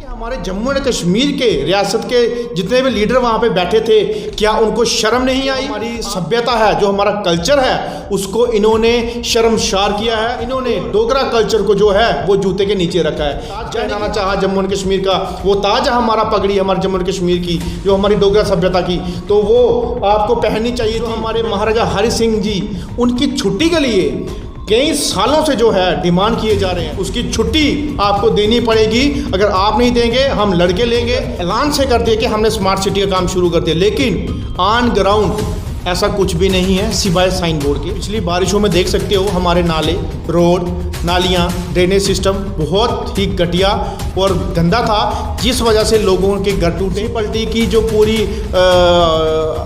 हमारे जम्मू एंड कश्मीर के रियासत के जितने भी लीडर वहाँ पे बैठे थे, क्या उनको शर्म नहीं आई? हमारी सभ्यता है, जो हमारा कल्चर है, उसको इन्होंने शर्मशार किया है। इन्होंने डोगरा कल्चर को जो है वो जूते के नीचे रखा है। ताज पहनाना चाहा जम्मू एंड कश्मीर का, वो ताज है हमारा पगड़ी हमारे जम्मू एंड कश्मीर की, जो हमारी डोगरा सभ्यता की, तो वो आपको पहननी चाहिए थी। हमारे महाराजा हरि सिंह जी, उनकी छुट्टी के लिए कई सालों से जो है डिमांड किए जा रहे हैं, उसकी छुट्टी आपको देनी पड़ेगी। अगर आप नहीं देंगे हम लड़के लेंगे। ऐलान से कर दिया कि हमने स्मार्ट सिटी का काम शुरू कर दिया, लेकिन ऑन ग्राउंड ऐसा कुछ भी नहीं है सिवाय साइन बोर्ड के। पिछली बारिशों में देख सकते हो हमारे नाले, रोड, नालियाँ, ड्रेनेज सिस्टम बहुत ही घटिया और गंदा था, जिस वजह से लोगों के घर टूटे। पलटी की जो पूरी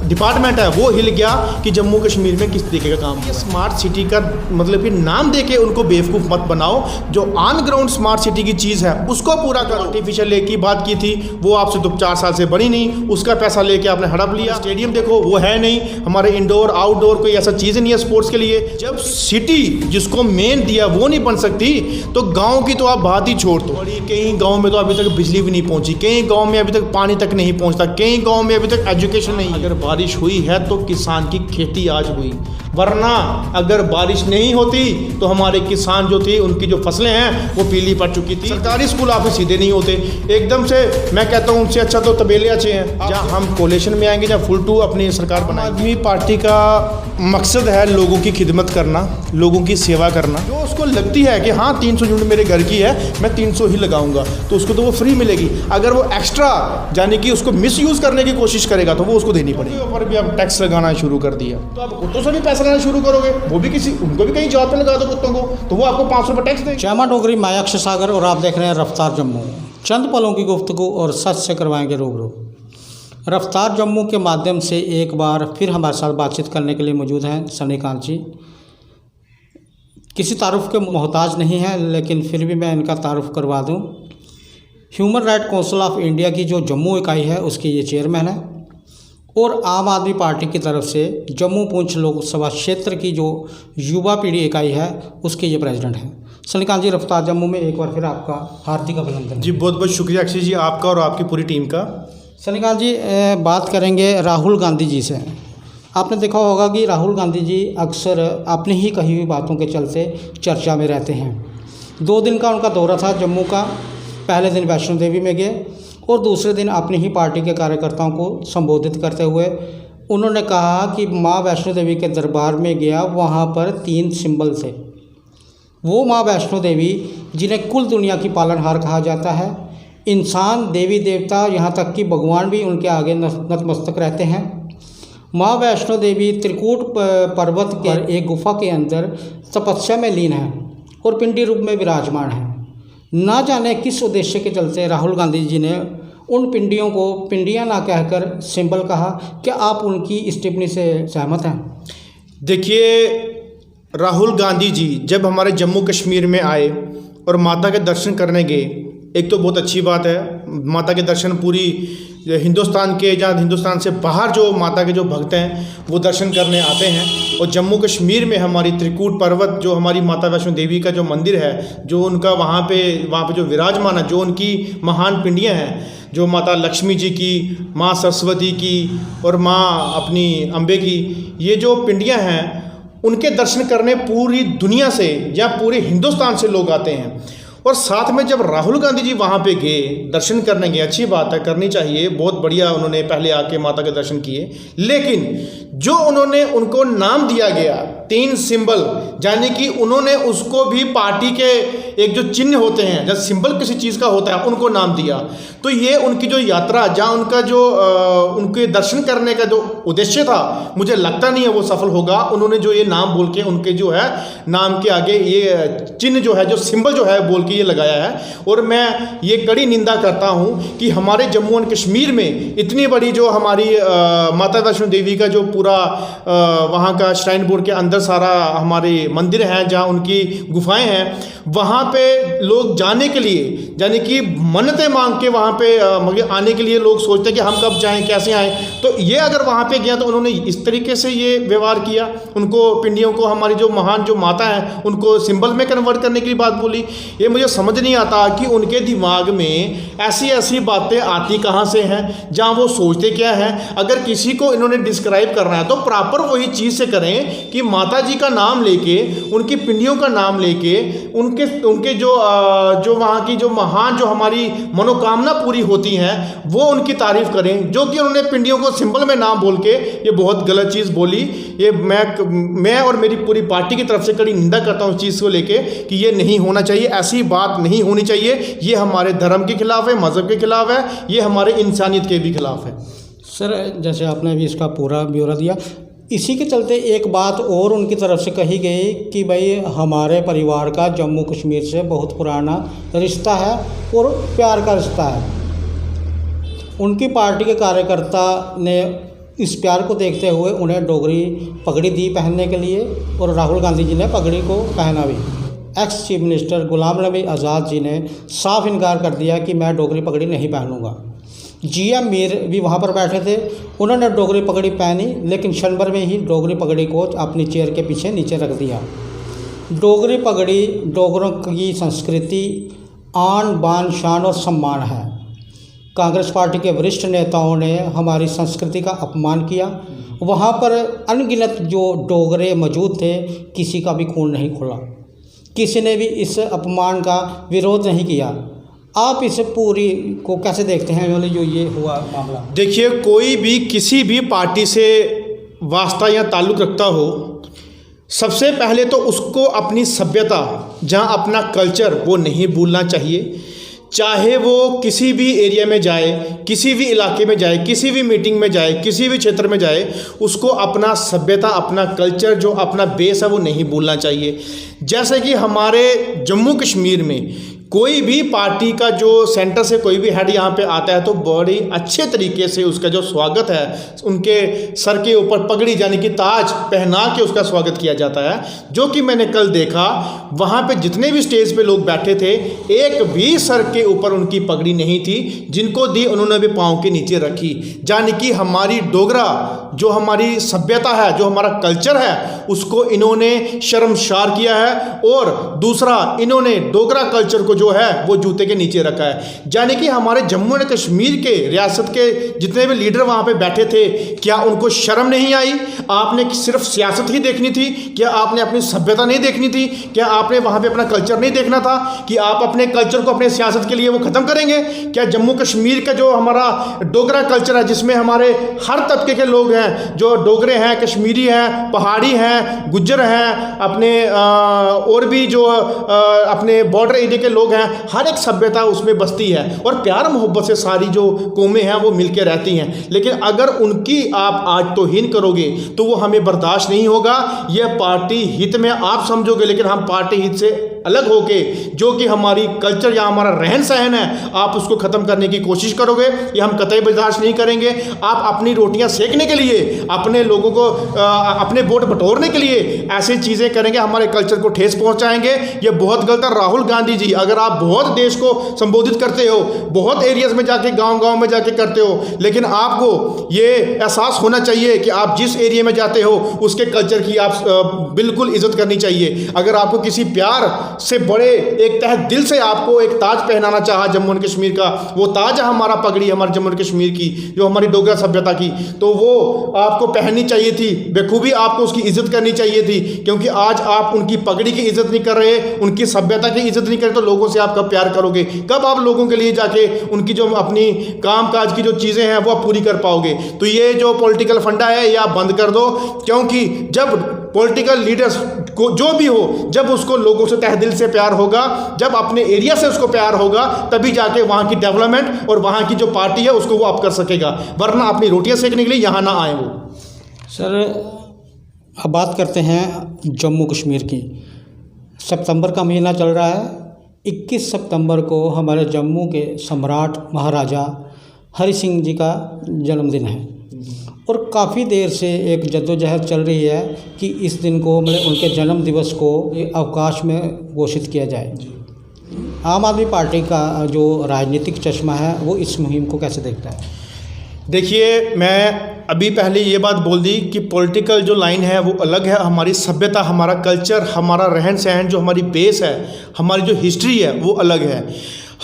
डिपार्टमेंट है वो हिल गया कि जम्मू कश्मीर में किस तरीके का काम। ये स्मार्ट सिटी का मतलब कि नाम दे के उनको बेवकूफ़ मत बनाओ। जो ऑन ग्राउंड स्मार्ट सिटी की चीज़ है उसको पूरा करो। आर्टिफिशियल लेक की बात की थी, वो आपसे 4 साल से बनी नहीं, उसका पैसा लेके आपने हड़प लिया। स्टेडियम देखो वो है नहीं, हमारे इंडोर आउटडोर कोई ऐसा चीज़ नहीं है स्पोर्ट्स के लिए। जब सिटी जिसको मेन दिया वो नहीं बन सकती, तो गांव की तो आप बात ही छोड़ दो। कई गांव में तो अभी तक बिजली भी नहीं पहुंची, कई गांव में अभी तक पानी तक नहीं पहुंचता, कई गांव में अभी तक एजुकेशन नहीं। अगर बारिश हुई है तो किसान की खेती आज हुई, वरना अगर बारिश नहीं होती तो हमारे किसान जो थे उनकी जो फसलें हैं वो पीली पड़ चुकी थी। सरकारी स्कूल आपसे सीधे नहीं होते एकदम से। मैं कहता हूँ उनसे अच्छा तो तबेले अच्छे हैं। जहाँ हम कोलेशन में आएंगे, जहाँ फुल टू अपनी सरकार बनाएगी। आदमी पार्टी का मकसद है लोगों की खिदमत करना, लोगों की सेवा करना। जो उसको लगती है कि हाँ 300 यूनिट मेरे घर की है, मैं 300 ही लगाऊंगा, तो उसको तो वो फ्री मिलेगी। अगर वो एक्स्ट्रा यानी कि उसको मिस यूज़ करने की कोशिश करेगा तो वो उसको देनी पड़ेगी। ऊपर भी आप टैक्स लगाना शुरू कर दिया, तो आप कुत्तों से भी पैसा लेना शुरू करोगे, वो भी उनको भी कहीं जॉब पे लगा दो कुत्तों को, तो वो आपको 500 रुपये टैक्स देंगे। श्यामा डोगरी, मैं अक्षय सागर और आप देख रहे हैं रफ्तार जम्मू। चंद पलों की गुफ्तगू और सच से करवाएंगे रूबरू। रफ्तार जम्मू के माध्यम से एक बार फिर हमारे साथ बातचीत करने के लिए मौजूद हैं सन्नीकांत जी। किसी तारुफ के मोहताज नहीं हैं, लेकिन फिर भी मैं इनका तारुफ करवा दूं। Human right council of India की जो जम्मू इकाई है उसके ये चेयरमैन है, और आम आदमी पार्टी की तरफ से जम्मू पुंछ लोकसभा क्षेत्र की जो युवा पीढ़ी इकाई है उसके ये प्रेसिडेंट हैं। सन्नीकांत जी, रफ्तार जम्मू में एक बार फिर आपका हार्दिक अभिनंदन। जी बहुत बहुत शुक्रिया अक्षय जी, आपका और आपकी पूरी टीम का। सन्नीकांत जी, बात करेंगे राहुल गांधी जी से। आपने देखा होगा कि राहुल गांधी जी अक्सर अपनी ही कही हुई बातों के चलते चर्चा में रहते हैं। 2 दिन का उनका दौरा था जम्मू का। पहले दिन वैष्णो देवी में गए और दूसरे दिन अपनी ही पार्टी के कार्यकर्ताओं को संबोधित करते हुए उन्होंने कहा कि माँ वैष्णो देवी के दरबार में गया, वहाँ पर 3 सिंबल थे। वो माँ वैष्णो देवी जिन्हें कुल दुनिया की पालनहार कहा जाता है, इंसान, देवी देवता, यहाँ तक कि भगवान भी उनके आगे नतमस्तक रहते हैं। माँ वैष्णो देवी त्रिकूट पर्वत के एक गुफा के अंदर तपस्या में लीन है और पिंडी रूप में विराजमान है। ना जाने किस उद्देश्य के चलते राहुल गांधी जी ने उन पिंडियों को पिंडियाँ ना कहकर सिंबल कहा। क्या आप उनकी इस टिप्पणी से सहमत हैं? देखिए, राहुल गांधी जी जब हमारे जम्मू कश्मीर में आए और माता के दर्शन करने गए, एक तो बहुत अच्छी बात है, माता के दर्शन पूरी हिंदुस्तान के, जहाँ हिंदुस्तान से बाहर जो माता के जो भक्त हैं वो दर्शन करने आते हैं। और जम्मू कश्मीर में हमारी त्रिकूट पर्वत, जो हमारी माता वैष्णो देवी का जो मंदिर है, जो उनका वहाँ पे जो विराजमान है, जो उनकी महान पिंडियाँ हैं, जो माता लक्ष्मी जी की, माँ सरस्वती की और माँ अपनी अम्बे की, ये जो पिंडियाँ हैं उनके दर्शन करने पूरी दुनिया से या पूरे हिंदुस्तान से लोग आते हैं। और साथ में जब राहुल गांधी जी वहाँ पे गए, दर्शन करने गए, अच्छी बात है, करनी चाहिए, बहुत बढ़िया, उन्होंने पहले आके माता के दर्शन किए। लेकिन जो उन्होंने उनको नाम दिया गया 3 सिंबल, यानी कि उन्होंने उसको भी पार्टी के एक जो चिन्ह होते हैं, जब सिंबल किसी चीज़ का होता है, उनको नाम दिया। तो ये उनकी जो यात्रा, जहाँ उनका जो उनके दर्शन करने का जो उद्देश्य था, मुझे लगता नहीं है वो सफल होगा। उन्होंने जो ये नाम बोल के उनके जो है नाम के आगे ये चिन्ह जो है, जो सिंबल जो है बोल के ये लगाया है। और मैं ये कड़ी निंदा करता हूँ कि हमारे जम्मू एंड कश्मीर में इतनी बड़ी जो हमारी माता वैष्णो देवी का जो पूरा वहाँ का श्राइन बोर्ड के अंदर सारा हमारे मंदिर हैं, जहाँ उनकी गुफाएं हैं, वहाँ पे लोग जाने के लिए यानी कि मन्नतें मांग के वहाँ पे मतलब आने के लिए लोग सोचते हैं कि हम कब जाएं, कैसे आएँ। तो ये अगर वहाँ पे गया तो उन्होंने इस तरीके से ये व्यवहार किया, उनको पिंडियों को, हमारी जो महान जो माता है उनको सिंबल में कन्वर्ट करने की बात बोली। ये मुझे समझ नहीं आता कि उनके दिमाग में ऐसी ऐसी बातें आती कहाँ से हैं, जहाँ वो सोचते क्या हैं। अगर किसी को इन्होंने डिस्क्राइब करना है तो प्रॉपर वही चीज़ से करें कि माता जी का नाम लेके, उनकी पिंडियों का नाम लेके, उनके जो वहाँ की जो महान जो हमारी मनोकामना पूरी होती हैं वो उनकी तारीफ करें। जो कि उन्होंने पिंडियों को सिंबल में नाम बोल के ये बहुत गलत चीज़ बोली। ये मैं और मेरी पूरी पार्टी की तरफ से कड़ी निंदा करता हूँ इस चीज़ को लेके कि ये नहीं होना चाहिए, ऐसी बात नहीं होनी चाहिए। ये हमारे धर्म के खिलाफ है, मज़हब के खिलाफ है, ये हमारे इंसानियत के भी खिलाफ है। सर, जैसे आपने अभी इसका पूरा ब्यौरा दिया, इसी के चलते एक बात और उनकी तरफ से कही गई कि भाई हमारे परिवार का जम्मू कश्मीर से बहुत पुराना रिश्ता है और प्यार का रिश्ता है। उनकी पार्टी के कार्यकर्ता ने इस प्यार को देखते हुए उन्हें डोगरी पगड़ी दी पहनने के लिए, और राहुल गांधी जी ने पगड़ी को पहना भी। Ex chief minister Ghulam Nabi Azad ji ने साफ इनकार कर दिया कि मैं डोगरी पगड़ी नहीं पहनूंगा। जीएम मीर भी वहाँ पर बैठे थे, उन्होंने डोगरी पगड़ी पहनी, लेकिन क्षण भर में ही डोगरी पगड़ी को अपनी चेयर के पीछे नीचे रख दिया। डोगरी पगड़ी डोगरों की संस्कृति, आन बान शान और सम्मान है। कांग्रेस पार्टी के वरिष्ठ नेताओं ने हमारी संस्कृति का अपमान किया। वहाँ पर अनगिनत जो डोगरे मौजूद थे, किसी का भी खून नहीं खुला, किसी ने भी इस अपमान का विरोध नहीं किया। आप इस पूरी को कैसे देखते हैं, मतलब जो ये हुआ मामला? देखिए, कोई भी किसी भी पार्टी से वास्ता या ताल्लुक़ रखता हो, सबसे पहले तो उसको अपनी सभ्यता, जहाँ अपना कल्चर, वो नहीं भूलना चाहिए। चाहे वो किसी भी एरिया में जाए, किसी भी इलाके में जाए, किसी भी मीटिंग में जाए, किसी भी क्षेत्र में जाए, उसको अपना सभ्यता, अपना कल्चर, जो अपना बेस है, वो नहीं भूलना चाहिए। जैसे कि हमारे जम्मू कश्मीर में कोई भी पार्टी का जो सेंटर से कोई भी हेड यहाँ पे आता है तो बड़ी अच्छे तरीके से उसका जो स्वागत है, उनके सर के ऊपर पगड़ी यानी कि ताज पहना के उसका स्वागत किया जाता है। जो कि मैंने कल देखा, वहाँ पे जितने भी स्टेज पे लोग बैठे थे, एक भी सर के ऊपर उनकी पगड़ी नहीं थी। जिनको दी उन्होंने भी पाँव के नीचे रखी। यानी कि हमारी डोगरा जो हमारी सभ्यता है, जो हमारा कल्चर है, उसको इन्होंने शर्मसार किया है। और दूसरा, इन्होंने डोगरा कल्चर को जो है वो जूते के नीचे रखा है। यानी कि हमारे जम्मू और कश्मीर के रियासत के जितने भी लीडर वहाँ पे बैठे थे, क्या उनको शर्म नहीं आई? आपने सिर्फ सियासत ही देखनी थी? क्या आपने अपनी सभ्यता नहीं देखनी थी? क्या आपने वहाँ पे अपना कल्चर नहीं देखना था कि आप अपने कल्चर को अपने सियासत के लिए वो ख़त्म करेंगे? क्या जम्मू कश्मीर का जो हमारा डोगरा कल्चर है, जिसमें हमारे हर तबके के लोग हैं, जो डोगरे हैं, कश्मीरी हैं, पहाड़ी हैं, गुज्जर हैं, अपने और भी जो अपने बॉर्डर एरिया के लोग हैं, हर एक सभ्यता उसमें बसती है और प्यार मोहब्बत से सारी जो कौमें हैं वो मिलकर रहती हैं। लेकिन अगर उनकी आप आज तौहीन करोगे तो वो हमें बर्दाश्त नहीं होगा। यह पार्टी हित में आप समझोगे, लेकिन हम पार्टी हित से अलग होके जो कि हमारी कल्चर या हमारा रहन सहन है, आप उसको ख़त्म करने की कोशिश करोगे, ये हम कतई बर्दाश्त नहीं करेंगे। आप अपनी रोटियां सेकने के लिए, अपने लोगों को अपने वोट बटोरने के लिए ऐसी चीज़ें करेंगे, हमारे कल्चर को ठेस पहुंचाएंगे। ये बहुत गलत है। राहुल गांधी जी, अगर आप बहुत देश को संबोधित करते हो, बहुत एरियाज में जाके, गांव-गांव में जाके करते हो, लेकिन आपको ये एहसास होना चाहिए कि आप जिस एरिया में जाते हो उसके कल्चर की आप बिल्कुल इज्जत करनी चाहिए। अगर आपको किसी प्यार से बड़े एक तहे दिल से आपको एक ताज पहनाना चाहा जम्मू एंड कश्मीर का, वो ताज है हमारा पगड़ी, हमारे जम्मू एंड कश्मीर की, जो हमारी डोगरा सभ्यता की, तो वो आपको पहननी चाहिए थी। बेखूबी आपको उसकी इज्जत करनी चाहिए थी, क्योंकि आज आप उनकी पगड़ी की इज्जत नहीं कर रहे, उनकी सभ्यता की इज्जत नहीं कर रहे, तो लोगों से आप कब प्यार करोगे? कब आप लोगों के लिए जाके उनकी जो अपनी काम काज की जो चीज़ें हैं वो आप पूरी कर पाओगे? तो ये जो पॉलिटिकल फंडा है ये आप बंद कर दो, क्योंकि जब पॉलिटिकल लीडर्स को जो भी हो, जब उसको लोगों से तहे दिल से प्यार होगा, जब अपने एरिया से उसको प्यार होगा, तभी जाके वहाँ की डेवलपमेंट और वहाँ की जो पार्टी है उसको वो आप कर सकेगा, वरना अपनी रोटियां सेकने के लिए यहाँ ना आए वो। सर, अब बात करते हैं जम्मू कश्मीर की। सितंबर का महीना चल रहा है। 21 सितंबर को हमारे जम्मू के सम्राट महाराजा हरि सिंह जी का जन्मदिन है और काफ़ी देर से एक जद्दोजहद चल रही है कि इस दिन को, मतलब उनके जन्म दिवस को अवकाश में घोषित किया जाए। आम आदमी पार्टी का जो राजनीतिक चश्मा है वो इस मुहिम को कैसे देखता है? देखिए, मैं अभी पहले ये बात बोल दी कि पॉलिटिकल जो लाइन है वो अलग है, हमारी सभ्यता, हमारा कल्चर, हमारा रहन सहन, जो हमारी बेस है, हमारी जो हिस्ट्री है वो अलग है।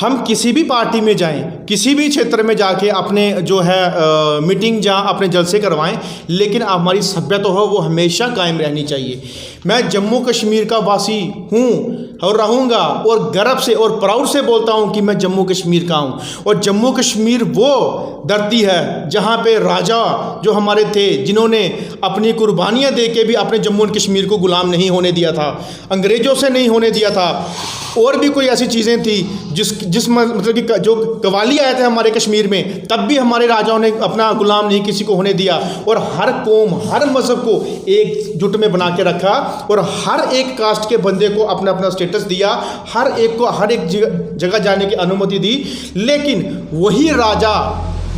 हम किसी भी पार्टी में जाएं, किसी भी क्षेत्र में जाके अपने जो है मीटिंग जहाँ अपने जलसे करवाएं, लेकिन हमारी सभ्यता हो वो हमेशा कायम रहनी चाहिए। मैं जम्मू कश्मीर का वासी हूँ और रहूँगा, और गर्व से और प्राउड से बोलता हूँ कि मैं जम्मू कश्मीर का हूँ। और जम्मू कश्मीर वो धरती है जहाँ पे राजा जो हमारे थे, जिन्होंने अपनी कुर्बानियाँ दे के भी अपने जम्मू एंड कश्मीर को गुलाम नहीं होने दिया था, अंग्रेज़ों से नहीं होने दिया था। और भी कोई ऐसी चीज़ें थी जिस मतलब कि जो कवाली आए थे हमारे कश्मीर में, तब भी हमारे राजाओं ने अपना गुलाम नहीं किसी को होने दिया, और हर कौम, हर मज़हब को एकजुट में बना के रखा, और हर एक कास्ट के बंदे को अपना अपना स्टेटस दिया, हर एक को हर एक जगह जाने की अनुमति दी। लेकिन वही राजा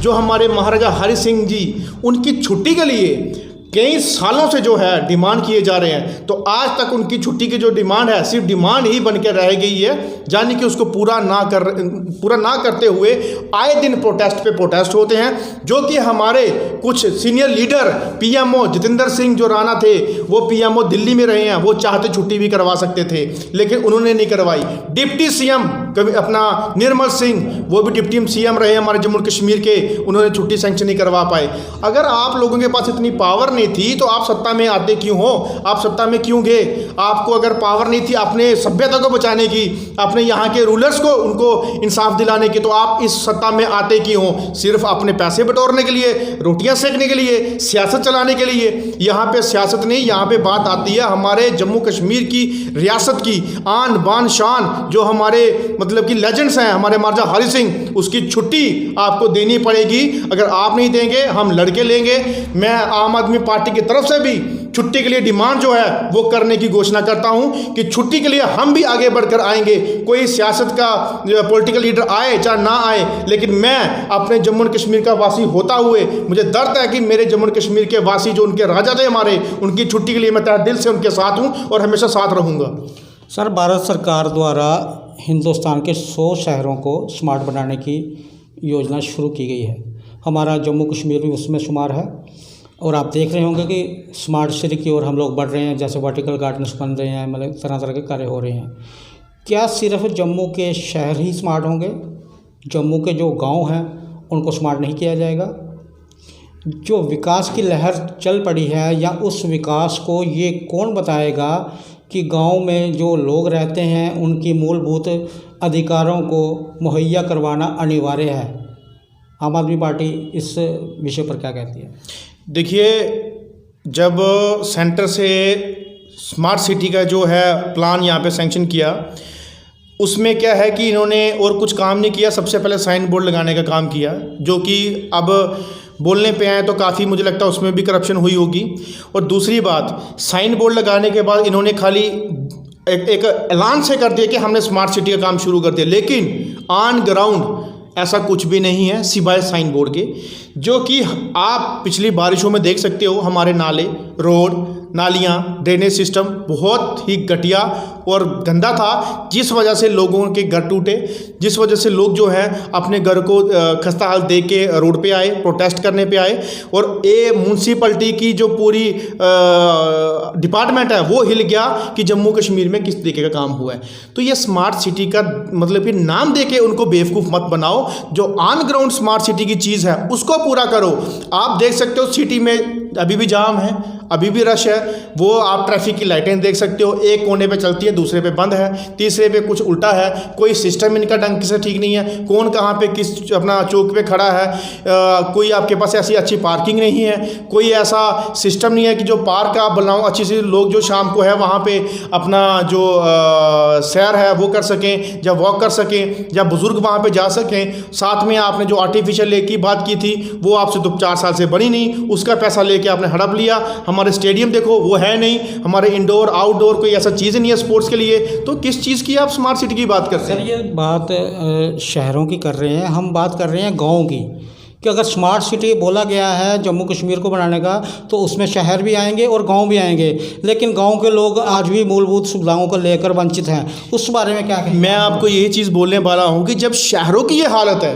जो हमारे महाराजा हरि सिंह जी, उनकी छुट्टी के लिए कई सालों से जो है डिमांड किए जा रहे हैं, तो आज तक उनकी छुट्टी की जो डिमांड है सिर्फ डिमांड ही बन के रह गई है, यानी कि उसको पूरा ना करते हुए आए दिन प्रोटेस्ट पे प्रोटेस्ट होते हैं। जो कि हमारे कुछ senior leader PMO Jitendra Singh जो राणा थे, वो पीएमओ दिल्ली में रहे हैं, वो चाहते छुट्टी भी करवा सकते थे, लेकिन उन्होंने नहीं करवाई। डिप्टी सीएम अपना निर्मल सिंह, वो भी डिप्टी सीएम रहे हमारे जम्मू कश्मीर के, उन्होंने छुट्टी सेंक्शन नहीं करवा पाए। अगर आप लोगों के पास इतनी पावर नहीं थी तो आप सत्ता में आते क्यों हो? आप सत्ता में क्यों गए? आपको अगर पावर नहीं थी अपने सभ्यता को बचाने की, अपने यहाँ के रूलर्स को उनको इंसाफ दिलाने की, तो आप इस सत्ता में आते क्यों हो? सिर्फ अपने पैसे बटोरने के लिए, रोटियां सेकने के लिए, सियासत चलाने के लिए। यहाँ पे सियासत नहीं, यहाँ पे बात आती है हमारे जम्मू कश्मीर की रियासत की आन बान शान, जो हमारे मतलब कि लेजेंड्स हैं, हमारे महाराजा हरि सिंह, उसकी छुट्टी आपको देनी पड़ेगी। अगर आप नहीं देंगे, हम लड़के लेंगे। मैं आम आदमी पार्टी की तरफ से भी छुट्टी के लिए डिमांड जो है वो करने की घोषणा करता हूं कि छुट्टी के लिए हम भी आगे बढ़कर आएंगे। कोई सियासत का पॉलिटिकल लीडर आए चाहे ना आए, लेकिन मैं अपने जम्मू एंड कश्मीर का वासी होता हुए मुझे दर्द है कि मेरे जम्मू एंड कश्मीर के वासी जो उनके राजा थे हमारे, उनकी छुट्टी के लिए मैं तहे दिल से उनके साथ हूं और हमेशा साथ रहूंगा। सर, भारत सरकार द्वारा हिंदुस्तान के 100 शहरों को स्मार्ट बनाने की योजना शुरू की गई है। हमारा जम्मू कश्मीर भी उसमें शुमार है, और आप देख रहे होंगे कि स्मार्ट सिटी की ओर हम लोग बढ़ रहे हैं, जैसे वर्टिकल गार्डन्स बन रहे हैं, मतलब तरह तरह के कार्य हो रहे हैं। क्या सिर्फ जम्मू के शहर ही स्मार्ट होंगे? जम्मू के जो गांव हैं उनको स्मार्ट नहीं किया जाएगा? जो विकास की लहर चल पड़ी है, या उस विकास को ये कौन बताएगा कि गांव में जो लोग रहते हैं उनकी मूलभूत अधिकारों को मुहैया करवाना अनिवार्य है? आम आदमी पार्टी इस विषय पर क्या कहती है? देखिए, जब सेंटर से स्मार्ट सिटी का जो है प्लान यहाँ पे सैंक्शन किया, उसमें क्या है कि इन्होंने और कुछ काम नहीं किया। सबसे पहले साइन बोर्ड लगाने का काम किया, जो कि अब बोलने पे आए तो काफ़ी मुझे लगता है उसमें भी करप्शन हुई होगी। और दूसरी बात, साइन बोर्ड लगाने के बाद इन्होंने खाली एक ऐलान से कर दिया कि हमने स्मार्ट सिटी का काम शुरू कर दिया, लेकिन ऑन ग्राउंड ऐसा कुछ भी नहीं है सिवाय साइन बोर्ड के। जो कि आप पिछली बारिशों में देख सकते हो, हमारे नाले, रोड, नालियाँ, ड्रेनेज सिस्टम बहुत ही घटिया और गंदा था, जिस वजह से लोगों के घर टूटे, जिस वजह से लोग जो है अपने घर को खस्ता हाल दे के रोड पे आए, प्रोटेस्ट करने पे आए। और ये म्यूनसिपलिटी की जो पूरी डिपार्टमेंट है वो हिल गया कि जम्मू कश्मीर में किस तरीके का काम हुआ है। तो ये स्मार्ट सिटी का मतलब कि नाम दे के उनको बेवकूफ़ मत बनाओ। जो ऑन ग्राउंड स्मार्ट सिटी की चीज़ है उसको पूरा करो। आप देख सकते हो सिटी में अभी भी जाम है, अभी भी रश है। वो आप ट्रैफिक की लाइटें देख सकते हो, एक कोने पे चलती है, दूसरे पे बंद है, तीसरे पे कुछ उल्टा है। कोई सिस्टम इनका ढंग से ठीक नहीं है, कौन कहाँ पे किस अपना चौक पे खड़ा है। कोई आपके पास ऐसी अच्छी पार्किंग नहीं है, कोई ऐसा सिस्टम नहीं है कि जो पार्क आप बनाओ अच्छी सी, लोग जो शाम को है वहाँ पे अपना जो सैर है वो कर सकें, या वॉक कर सकें, या बुज़ुर्ग वहाँ पे जा सकें। साथ में आपने जो आर्टिफिशियल लेक की बात की थी वो आपसे 4 साल से बनी नहीं, उसका पैसा लेके आपने हड़प लिया। हमारे स्टेडियम देखो वो है नहीं, हमारे इंडोर आउटडोर कोई ऐसा चीज़ नहीं है स्पोर्ट्स के लिए। तो किस चीज़ की आप स्मार्ट सिटी की बात करते हैं? सर, ये बात शहरों की कर रहे हैं, हम बात कर रहे हैं गाँव की, कि अगर स्मार्ट सिटी बोला गया है जम्मू कश्मीर को बनाने का, तो उसमें शहर भी आएंगे और गांव भी आएंगे, लेकिन गांव के लोग आज भी मूलभूत सुविधाओं को लेकर वंचित हैं। उस बारे में क्या कहेंगे? मैं आपको यही चीज़ बोलने वाला हूँ कि जब शहरों की ये हालत है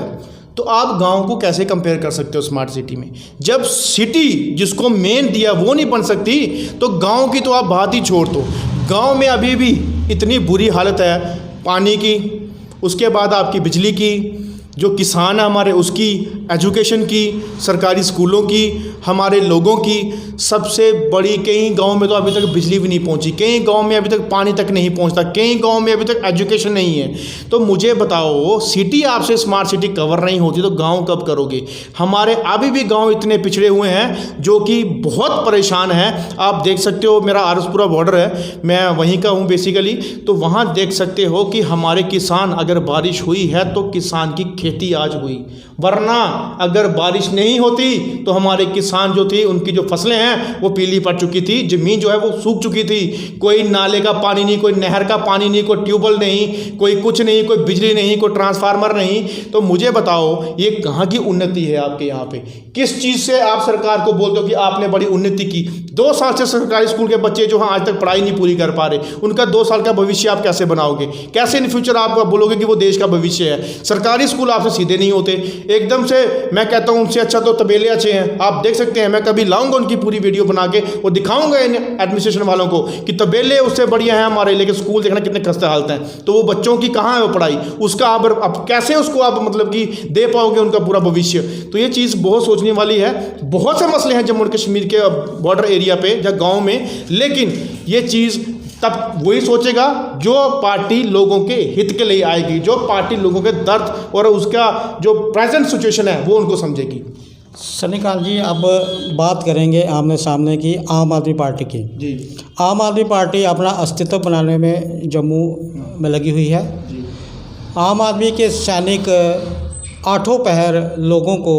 तो आप गांव को कैसे कंपेयर कर सकते हो स्मार्ट सिटी में? जब सिटी जिसको मेन दिया वो नहीं बन सकती तो गांव की तो आप बात ही छोड़ दो। गांव में अभी भी इतनी बुरी हालत है पानी की, उसके बाद आपकी बिजली की, जो किसान है हमारे उसकी, एजुकेशन की, सरकारी स्कूलों की, हमारे लोगों की। सबसे बड़ी कई गांव में तो अभी तक बिजली भी नहीं पहुंची, कई गांव में अभी तक पानी तक नहीं पहुंचता, कई गांव में अभी तक एजुकेशन नहीं है। तो मुझे बताओ, सिटी आपसे स्मार्ट सिटी कवर नहीं होती तो गांव कब करोगे? हमारे अभी भी गांव इतने पिछड़े हुए हैं जो कि बहुत परेशान हैं। आप देख सकते हो, मेरा आरसपुरा बॉर्डर है, मैं वहीं का हूँ बेसिकली, तो वहाँ देख सकते हो कि हमारे किसान, अगर बारिश हुई है तो किसान की खेती आज हुई, वरना अगर बारिश नहीं होती तो हमारे किसान जो थे उनकी जो फसलें हैं वो पीली पड़ चुकी थी, ज़मीन जो है वो सूख चुकी थी। कोई नाले का पानी नहीं, कोई नहर का पानी नहीं, कोई ट्यूबवेल नहीं, कोई कुछ नहीं, कोई बिजली नहीं, कोई ट्रांसफार्मर नहीं। तो मुझे बताओ ये कहाँ की उन्नति है आपके यहाँ पे? किस चीज़ से आप सरकार को बोलते हो कि आपने बड़ी उन्नति की? 2 साल से सरकारी स्कूल के बच्चे जो हैं आज तक पढ़ाई नहीं पूरी कर पा रहे, उनका 2 साल का भविष्य आप कैसे बनाओगे? कैसे इन फ्यूचर आप बोलोगे कि वो देश का भविष्य है? सरकारी स्कूल आपसे सीधे नहीं होते एकदम से। मैं कहता हूँ उनसे अच्छा तो तबेले अच्छे हैं। आप देख सकते हैं, मैं कभी लाऊंगा उनकी पूरी वीडियो बना के और दिखाऊंगा इन एडमिनिस्ट्रेशन वालों को कि तबेले उससे बढ़िया हैं हमारे, लेकिन स्कूल देखना कितने खस्ते हालत हैं। तो वो बच्चों की कहाँ है वो पढ़ाई, उसका आप कैसे उसको आप मतलब कि दे पाओगे उनका पूरा भविष्य? तो ये चीज़ बहुत सोचने वाली है। बहुत से मसले हैं जम्मू कश्मीर के बॉर्डर एरिया पे या गाँव में, लेकिन ये चीज़ तब वही सोचेगा जो पार्टी लोगों के हित के लिए आएगी, जो पार्टी लोगों के दर्द और उसका जो प्रेजेंट सिचुएशन है वो उनको समझेगी। सन्नीकांत जी, अब बात करेंगे आमने सामने की आम आदमी पार्टी की। जी, आम आदमी पार्टी अपना अस्तित्व बनाने में जम्मू में लगी हुई है। जी, आम आदमी के सैनिक 8 पहर लोगों को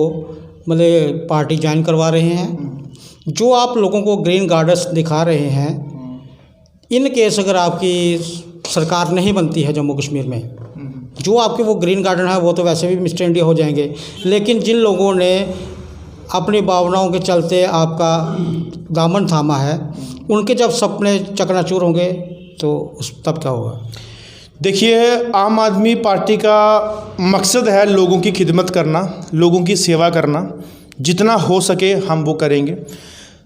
मतलब पार्टी ज्वाइन करवा रहे हैं। जो आप लोगों को ग्रीन गार्डन्स दिखा रहे हैं, इन केस अगर आपकी सरकार नहीं बनती है जम्मू कश्मीर में, जो आपके वो ग्रीन गार्डन है वो तो वैसे भी मिस्टर इंडिया हो जाएंगे, लेकिन जिन लोगों ने अपनी भावनाओं के चलते आपका दामन थामा है, उनके जब सपने चकनाचूर होंगे तो तब क्या होगा? देखिए, आम आदमी पार्टी का मकसद है लोगों की खिदमत करना, लोगों की सेवा करना। जितना हो सके हम वो करेंगे।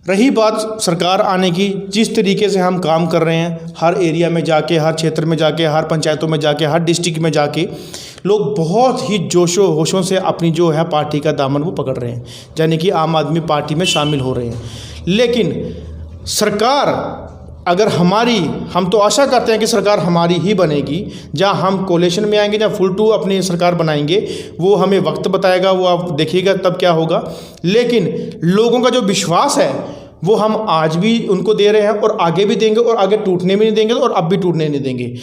रही बात सरकार आने की, जिस तरीके से हम काम कर रहे हैं, हर एरिया में जाके, हर क्षेत्र में जाके, हर पंचायतों में जाके, हर डिस्ट्रिक्ट में जाके लोग बहुत ही जोशो होशों से अपनी जो है पार्टी का दामन वो पकड़ रहे हैं, यानी कि आम आदमी पार्टी में शामिल हो रहे हैं। लेकिन सरकार अगर हमारी, हम तो आशा करते हैं कि सरकार हमारी ही बनेगी, जहाँ हम कोalition में आएंगे, जहाँ फुल टू अपनी सरकार बनाएंगे, वो हमें वक्त बताएगा, वो आप देखिएगा तब क्या होगा। लेकिन लोगों का जो विश्वास है वो हम आज भी उनको दे रहे हैं और आगे भी देंगे, और आगे टूटने भी नहीं देंगे और अब भी टूटने नहीं देंगे।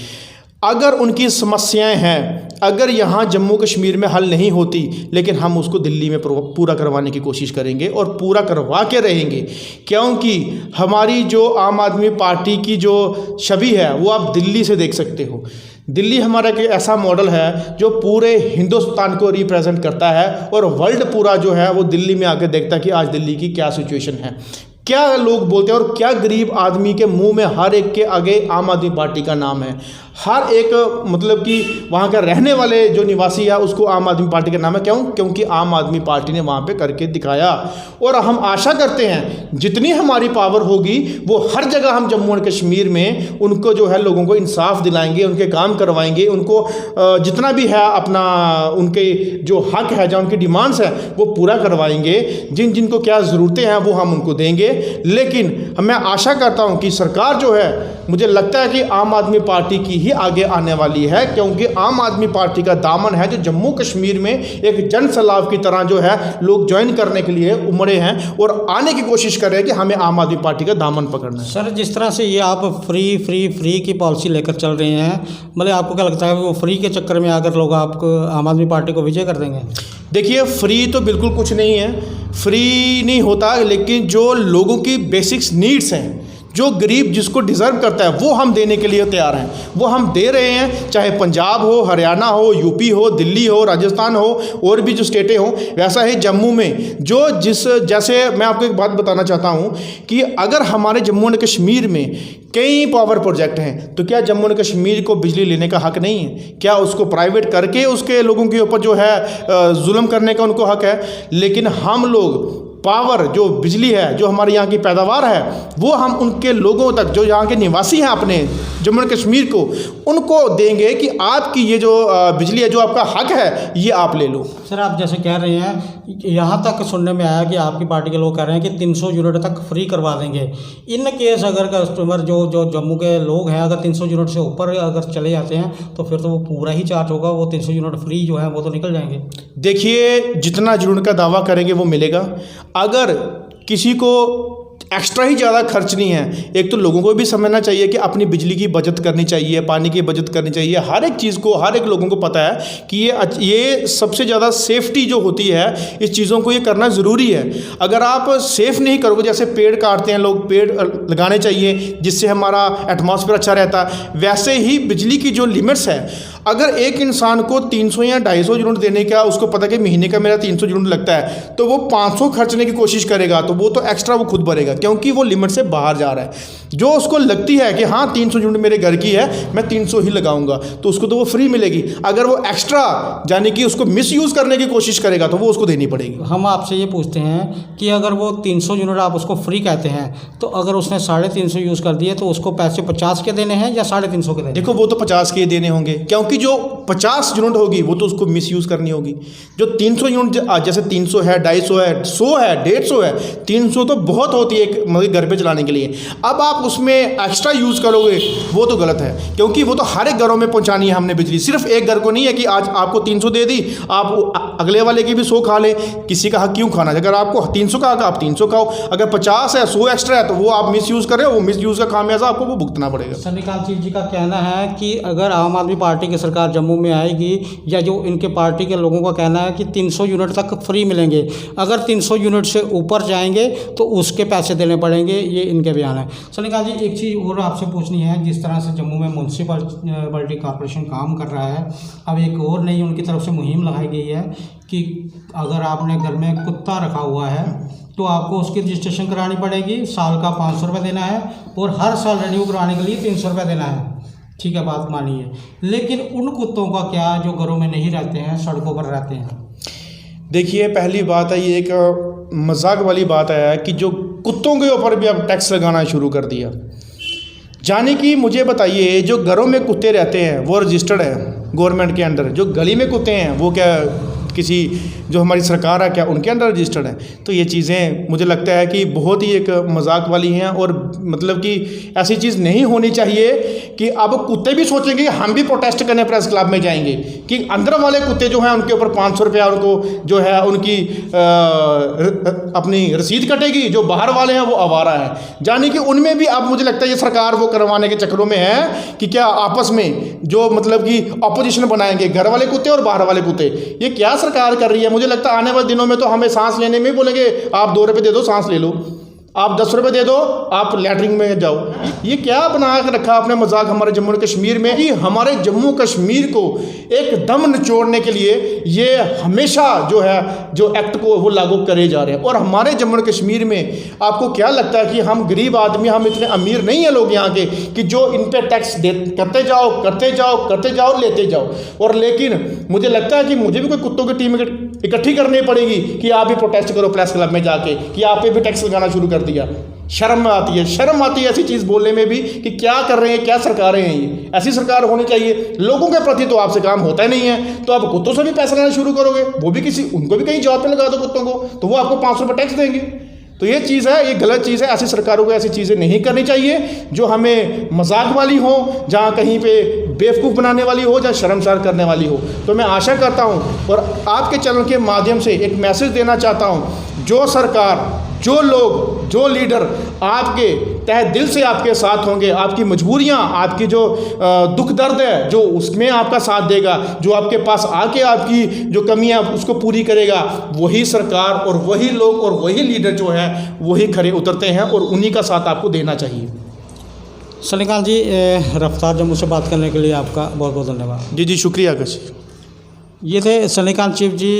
अगर उनकी समस्याएं हैं, अगर यहाँ जम्मू कश्मीर में हल नहीं होती, लेकिन हम उसको दिल्ली में पूरा करवाने की कोशिश करेंगे और पूरा करवा के रहेंगे, क्योंकि हमारी जो आम आदमी पार्टी की जो छवि है वो आप दिल्ली से देख सकते हो। दिल्ली हमारा एक ऐसा मॉडल है जो पूरे हिंदुस्तान को रिप्रेजेंट करता है, और वर्ल्ड पूरा जो है वो दिल्ली में आके देखता है कि आज दिल्ली की क्या सिचुएशन है, क्या लोग बोलते हैं, और क्या गरीब आदमी के मुंह में हर एक के आगे आम आदमी पार्टी का नाम है। हर एक मतलब कि वहाँ का रहने वाले जो निवासी है उसको आम आदमी पार्टी का नाम है। क्यों? क्योंकि आम आदमी पार्टी ने वहाँ पे करके दिखाया। और हम आशा करते हैं जितनी हमारी पावर होगी वो हर जगह हम जम्मू और कश्मीर में उनको जो है लोगों को इंसाफ दिलाएंगे, उनके काम करवाएंगे, उनको जितना भी है अपना उनके जो हक है, जो उनकी डिमांड्स हैं वो पूरा करवाएंगे। जिन जिनको क्या ज़रूरतें हैं वो हम उनको देंगे। लेकिन मैं आशा करता हूँ कि सरकार जो है, मुझे लगता है कि आम आदमी पार्टी की ही आगे आने वाली है, क्योंकि आम आदमी पार्टी का दामन है जो जम्मू कश्मीर में एक जन सैलाब की तरह जो है लोग ज्वाइन करने के लिए उमड़े हैं और आने की कोशिश कर रहे हैं कि हमें आम आदमी पार्टी का दामन पकड़ना है। सर, जिस तरह से ये आप फ्री की पॉलिसी लेकर चल रहे हैं, मतलब आपको क्या लगता है कि वो फ्री के चक्कर में आकर लोग आपको आम आदमी पार्टी को विजय कर देंगे? देखिए, फ्री तो बिल्कुल कुछ नहीं है, फ्री नहीं होता, लेकिन जो लोगों की बेसिक्स नीड्स हैं, जो गरीब जिसको डिज़र्व करता है वो हम देने के लिए तैयार हैं, वो हम दे रहे हैं। चाहे पंजाब हो, हरियाणा हो, यूपी हो, दिल्ली हो, राजस्थान हो, और भी जो स्टेटें हों। वैसा ही जम्मू में जो जैसे मैं आपको एक बात बताना चाहता हूँ कि अगर हमारे जम्मू एंड कश्मीर में कई पावर प्रोजेक्ट हैं, तो क्या जम्मू एंड कश्मीर को बिजली लेने का हक नहीं है? क्या उसको प्राइवेट करके उसके लोगों के ऊपर जो है जुल्म करने का उनको हक है? लेकिन हम लोग पावर, जो बिजली है, जो हमारे यहाँ की पैदावार है, वो हम उनके लोगों तक, जो यहाँ के निवासी हैं अपने जम्मू एंड कश्मीर को, उनको देंगे कि आपकी ये जो बिजली है, जो आपका हक है, ये आप ले लो। सर, आप जैसे कह रहे हैं, यहाँ तक सुनने में आया कि आपकी पार्टी के लोग कह रहे हैं कि 300 यूनिट तक फ्री करवा देंगे। इन केस अगर कस्टमर जो जम्मू के लोग हैं, अगर 300 यूनिट से ऊपर अगर चले जाते हैं, तो फिर तो वो पूरा ही चार्ज होगा, वो 300 यूनिट फ्री जो है वो तो निकल जाएंगे। देखिए, जितना यूनिट का दावा करेंगे वो मिलेगा। अगर किसी को एक्स्ट्रा ही ज़्यादा खर्च नहीं है, एक तो लोगों को भी समझना चाहिए कि अपनी बिजली की बचत करनी चाहिए, पानी की बचत करनी चाहिए। हर एक चीज़ को, हर एक लोगों को पता है कि ये सबसे ज़्यादा सेफ्टी जो होती है, इस चीज़ों को ये करना ज़रूरी है। अगर आप सेफ़ नहीं करोगे, जैसे पेड़ काटते हैं लोग, पेड़ लगाने चाहिए जिससे हमारा एटमॉस्फेयर अच्छा रहता है, वैसे ही बिजली की जो लिमिट्स है, अगर एक इंसान को 300 या 250 यूनिट देने का उसको पता कि महीने का मेरा 300 यूनिट लगता है, तो वो 500 खर्चने की कोशिश करेगा, तो वो तो एक्स्ट्रा वो खुद भरेगा, क्योंकि वो लिमिट से बाहर जा रहा है। जो उसको लगती है कि हाँ 300 यूनिट मेरे घर की है, मैं 300 ही लगाऊंगा, तो उसको तो वो फ्री मिलेगी। अगर वो एक्स्ट्रा यानी कि उसको मिसयूज़ करने की कोशिश करेगा, तो वो उसको देनी पड़ेगी। हम आपसे ये पूछते हैं कि अगर वो 300 यूनिट आप उसको फ्री कहते हैं, तो अगर उसने 350 यूज़ कर दिए, तो उसको पैसे 50 के देने हैं या 350 के देने? देखो, वो तो 50 के देने होंगे, क्योंकि जो 50 यूनिट होगी वो तो उसको मिसयूज़ करनी होगी। जो 300 यूनिट, जैसे 300 है, 250 है, 100 है, 150 है, 300 तो बहुत होती है एक मतलब घर पे चलाने के लिए। अब आप उसमें एक्स्ट्रा यूज़ करोगे, वो तो गलत है, क्योंकि वो तो हर एक घरों में पहुंचानी है हमने बिजली। सिर्फ एक घर को नहीं है कि आज आपको 300 दे दी, आप अगले वाले की भी 100 खा ले। किसी का हक क्यों खाना? अगर आपको 300 का हक, आप 300 खाओ। अगर 50 है, 100 एक्स्ट्रा है, तो वो आप मिसयूज़ कर रहे हो, वो मिसयूज़ का खामियाजा आपको वो भुगतना पड़ेगा। चंद्रकांत जी का कहना है कि अगर आम आदमी पार्टी की सरकार जम्मू में आएगी, या जो इनके पार्टी के लोगों का कहना है कि 300 यूनिट तक फ्री मिलेंगे, अगर 300 यूनिट से ऊपर जाएंगे तो उसके पैसे देने पड़ेंगे, ये इनके बयान है। चंद्रकांत जी, एक चीज़ और आपसे पूछनी है। जिस तरह से जम्मू में म्यूनसिपलिटी कॉर्पोरेशन काम कर रहा है, अब एक और नई उनकी तरफ से मुहिम लगाई गई है कि अगर आपने घर में कुत्ता रखा हुआ है, तो आपको उसकी रजिस्ट्रेशन करानी पड़ेगी, साल का 500 रुपये देना है, और हर साल रिन्यू कराने के लिए 300 रुपये देना है। ठीक है, बात मानिए। लेकिन उन कुत्तों का क्या जो घरों में नहीं रहते हैं, सड़कों पर रहते हैं? देखिए, पहली बात है, ये एक मजाक वाली बात है कि जो कुत्तों के ऊपर भी अब टैक्स लगाना शुरू कर दिया। यानी कि मुझे बताइए, जो घरों में कुत्ते रहते हैं वो रजिस्टर्ड है गवर्नमेंट के अंडर, जो गली में कुत्ते हैं वो क्या किसी जो हमारी सरकार है क्या उनके अंडर रजिस्टर्ड है? तो ये चीज़ें मुझे लगता है कि बहुत ही एक मजाक वाली हैं, और मतलब कि ऐसी चीज़ नहीं होनी चाहिए कि अब कुत्ते भी सोचेंगे कि हम भी प्रोटेस्ट करने प्रेस क्लब में जाएंगे, कि अंदर वाले कुत्ते जो हैं उनके ऊपर 500 रुपया उनको जो है उनकी अपनी रसीद कटेगी, जो बाहर वाले हैं वो आवारा है। यानी कि उनमें भी अब मुझे लगता है ये सरकार वो करवाने के चक्करों में है कि क्या आपस में जो मतलब कि अपोजिशन बनाएंगे, घर वाले कुत्ते और बाहर वाले कुत्ते। ये क्या सरकार कर रही है? मुझे लगता है आने वाले दिनों में तो हमें सांस लेने में बोलेंगे आप 2 रुपये दे दो सांस ले लो, आप 10 रुपये दे दो आप लैटरिन में जाओ। ये क्या बना के रखा आपने मजाक हमारे जम्मू कश्मीर में, कि हमारे जम्मू कश्मीर को एकदम निचोड़ने के लिए ये हमेशा जो है जो एक्ट को वो लागू करे जा रहे हैं। और हमारे जम्मू कश्मीर में आपको क्या लगता है कि हम गरीब आदमी, हम इतने अमीर नहीं है लोग यहाँ के कि जो इन पर टैक्स करते जाओ लेते जाओ। और लेकिन मुझे लगता है कि मुझे भी कोई कुत्तों की टीम इकट्ठी करनी पड़ेगी कि आप भी प्रोटेस्ट करो प्रेस क्लब में जाके कि आप पे भी टैक्स लगाना शुरू कर दिया। शर्म आती है ऐसी चीज़ बोलने में भी कि क्या कर रहे हैं, क्या सरकारें हैं ये। ऐसी सरकार होनी चाहिए। लोगों के प्रति तो आपसे काम होता ही नहीं है, तो आप कुत्तों से भी पैसा लेना शुरू करोगे, वो भी उनको भी कहीं जॉब पे लगा दो कुत्तों को, तो वो आपको 500 रुपये टैक्स देंगे। तो ये चीज़ है, ये गलत चीज़ है। ऐसी सरकारों को ऐसी चीज़ें नहीं करनी चाहिए जो हमें मजाक वाली हो, जहाँ कहीं पे बेवकूफ़ बनाने वाली हो, जहाँ शर्मसार करने वाली हो। तो मैं आशा करता हूँ और आपके चैनल के माध्यम से एक मैसेज देना चाहता हूँ, जो सरकार, जो लोग, जो लीडर आपके तहे दिल से आपके साथ होंगे, आपकी मजबूरियां, आपकी जो दुख दर्द है जो उसमें आपका साथ देगा, जो आपके पास आके आपकी जो कमियां उसको पूरी करेगा, वही सरकार और वही लोग और वही लीडर जो है वही खड़े उतरते हैं और उन्हीं का साथ आपको देना चाहिए। सलीकान जी, रफ्तार जम्मू से बात करने के लिए आपका बहुत बहुत धन्यवाद। जी शुक्रिया आकाश। ये थे सलीकान चीफ जी।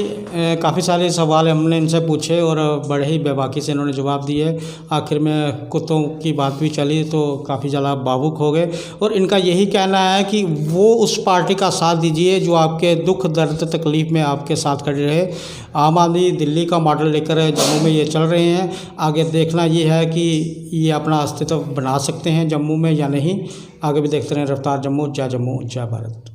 काफ़ी सारे सवाल हमने इनसे पूछे और बड़े ही बेबाकी से इन्होंने जवाब दिए। आखिर में कुत्तों की बात भी चली तो काफ़ी ज़्यादा भावुक हो गए और इनका यही कहना है कि वो उस पार्टी का साथ दीजिए जो आपके दुख दर्द तकलीफ़ में आपके साथ खड़े रहे। आम आदमी दिल्ली का मॉडल लेकर जम्मू में ये चल रहे हैं। आगे देखना ये है कि ये अपना अस्तित्व बना सकते हैं जम्मू में या नहीं। आगे भी देखते रहें रफ्तार जम्मू। जय भारत।